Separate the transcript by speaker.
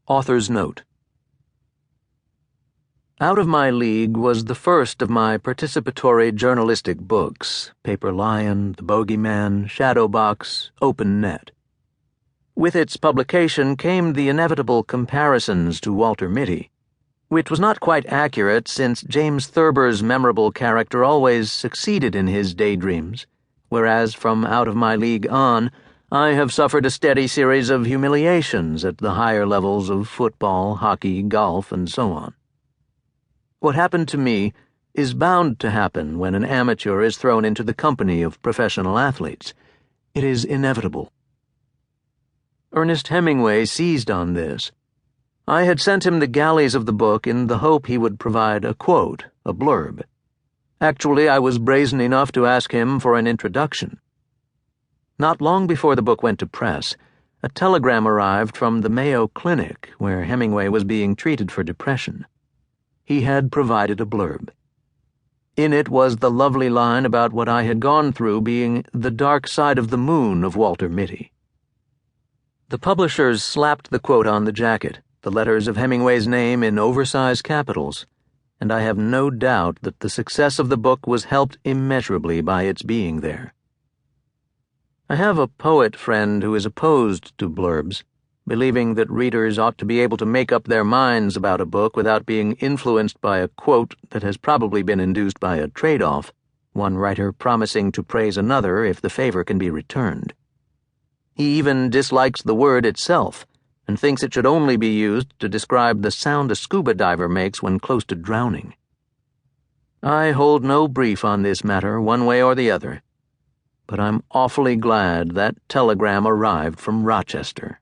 Speaker 1: Author's Note. Out of My League was the first of my participatory journalistic books: Paper Lion, The Bogeyman, Shadowbox, Open Net. With its publication came the inevitable comparisons to Walter Mitty, which was not quite accurate since James Thurber's memorable character always succeeded in his daydreams, whereas from Out of My League on, I have suffered a steady series of humiliations at the higher levels of football, hockey, golf, and so on. What happened to me is bound to happen when an amateur is thrown into the company of professional athletes. It is inevitable. Ernest Hemingway seized on this. I had sent him the galleys of the book in the hope he would provide a quote, a blurb. Actually, I was brazen enough to ask him for an introduction. Not long before the book went to press, a telegram arrived from the Mayo Clinic, where Hemingway was being treated for depression. He had provided a blurb. In it was the lovely line about what I had gone through being the dark side of the moon of Walter Mitty. The publishers slapped the quote on the jacket, the letters of Hemingway's name in oversized capitals, and I have no doubt that the success of the book was helped immeasurably by its being there. I have a poet friend who is opposed to blurbs, believing that readers ought to be able to make up their minds about a book without being influenced by a quote that has probably been induced by a trade-off, one writer promising to praise another if the favor can be returned. He even dislikes the word itself and thinks it should only be used to describe the sound a scuba diver makes when close to drowning. I hold no brief on this matter one way or the other, but I'm awfully glad that telegram arrived from Rochester.